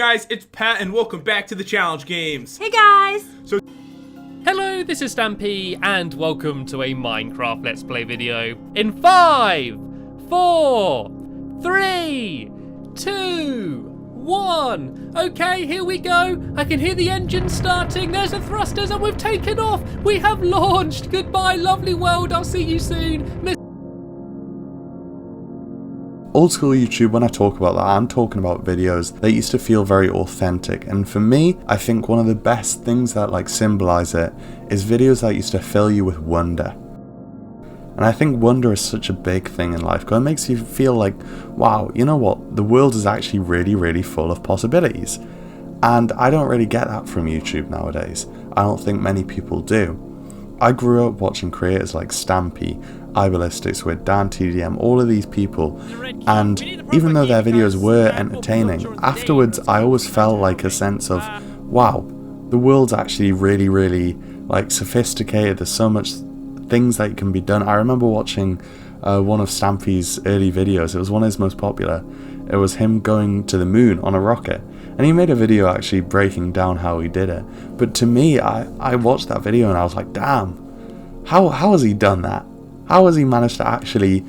Guys, it's Pat and welcome back to the challenge games. Hey guys! Hello, this is Stampy and welcome to a Minecraft Let's Play video in 5, 4, 3, 2, 1. Okay, here we go. I can hear the engine starting. There's the thrusters and we've taken off. We have launched. Goodbye, lovely world. I'll see you soon. Old school YouTube, when I talk about that, I'm talking about videos that used to feel very authentic, and for me, I think one of the best things that symbolize it is videos that used to fill you with wonder. And I think wonder is such a big thing in life because it makes you feel like, wow, you know what, the world is actually really full of possibilities. And I don't really get that from YouTube nowadays. I don't think many people do. I grew up watching creators like Stampy, iBallistics, with Dan TDM, all of these people, and even though their videos were entertaining, afterwards I always felt like a sense of, wow, the world's actually really sophisticated. There's so much things that can be done. I remember watching one of Stampy's early videos. It was one of his most popular. It was him going to the moon on a rocket, and he made a video actually breaking down how he did it. But to me, I watched that video and I was like, damn, how has he done that? How has he managed to actually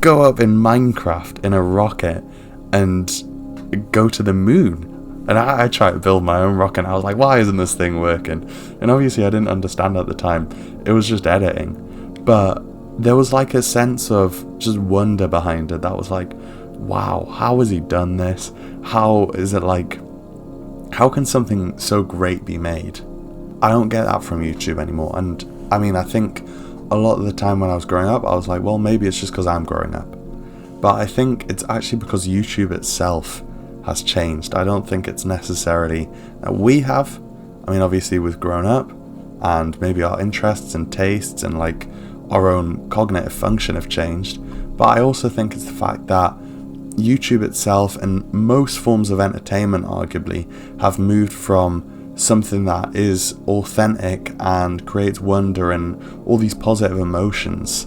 go up in Minecraft in a rocket and go to the moon? And I tried to build my own rocket and I was like, why isn't this thing working? And obviously I didn't understand at the time. It was just editing. But there was like a sense of just wonder behind it that was like, wow, how has he done this? How is it how can something so great be made? I don't get that from YouTube anymore. And I mean, I think a lot of the time when I was growing up, I was like, well, maybe it's just because I'm growing up. But I think it's actually because YouTube itself has changed. I don't think it's necessarily that we have. I mean, obviously we've grown up and maybe our interests and tastes and our own cognitive function have changed. But I also think it's the fact that YouTube itself and most forms of entertainment arguably have moved from something that is authentic and creates wonder and all these positive emotions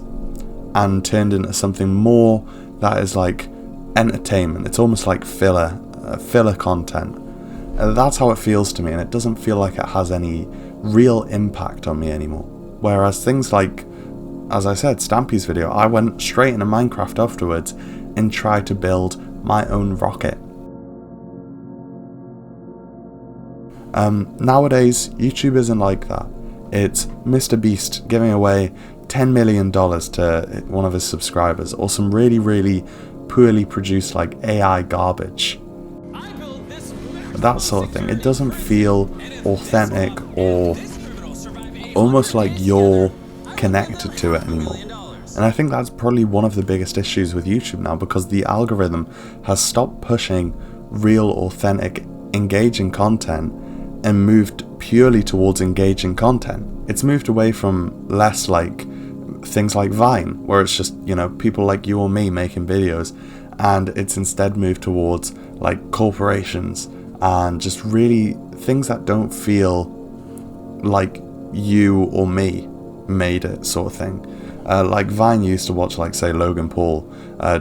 and turned into something more that is entertainment. It's almost like filler content. And that's how it feels to me, and it doesn't feel like it has any real impact on me anymore. Whereas things like, as I said, Stampy's video, I went straight into Minecraft afterwards and tried to build my own rocket. Nowadays, YouTube isn't like that. It's Mr. Beast giving away $10 million to one of his subscribers, or some really poorly produced AI garbage. That sort of thing. It doesn't feel authentic or almost like you're connected to it anymore. And I think that's probably one of the biggest issues with YouTube now, because the algorithm has stopped pushing real, authentic, engaging content and moved purely towards engaging content. It's moved away from less things like Vine, where it's just, people like you or me making videos, and it's instead moved towards corporations and just really things that don't feel like you or me made it, sort of thing. Vine used to watch say Logan Paul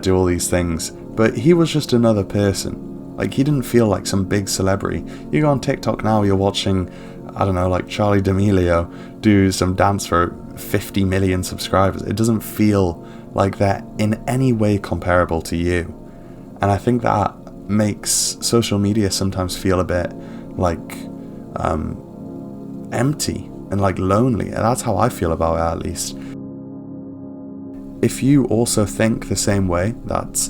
do all these things, but he was just another person. He didn't feel like some big celebrity. You go on TikTok now, you're watching, I don't know, Charli D'Amelio do some dance for 50 million subscribers. It doesn't feel like they're in any way comparable to you. And I think that makes social media sometimes feel a bit empty and lonely. And that's how I feel about it, at least. If you also think the same way, that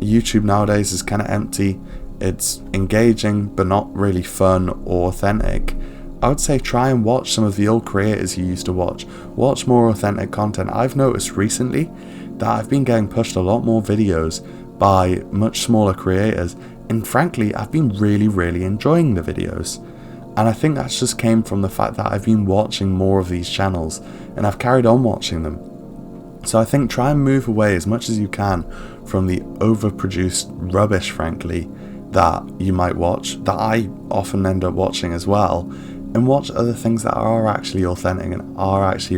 YouTube nowadays is kind of empty, it's engaging but not really fun or authentic, I would say try and watch some of the old creators you used to watch. Watch more authentic content. I've noticed recently that I've been getting pushed a lot more videos by much smaller creators, and frankly I've been really enjoying the videos. And I think that's just came from the fact that I've been watching more of these channels and I've carried on watching them. So I think try and move away as much as you can from the overproduced rubbish, frankly, that you might watch, that I often end up watching as well, and watch other things that are actually authentic and are actually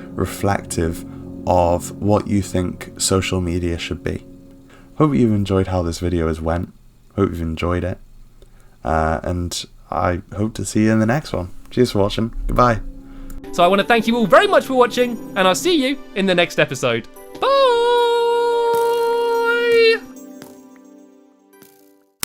reflective of what you think social media should be. Hope you've enjoyed how this video has went. Hope you've enjoyed it. and I hope to see you in the next one. Cheers for watching. Goodbye. So I want to thank you all very much for watching, and I'll see you in the next episode. Bye!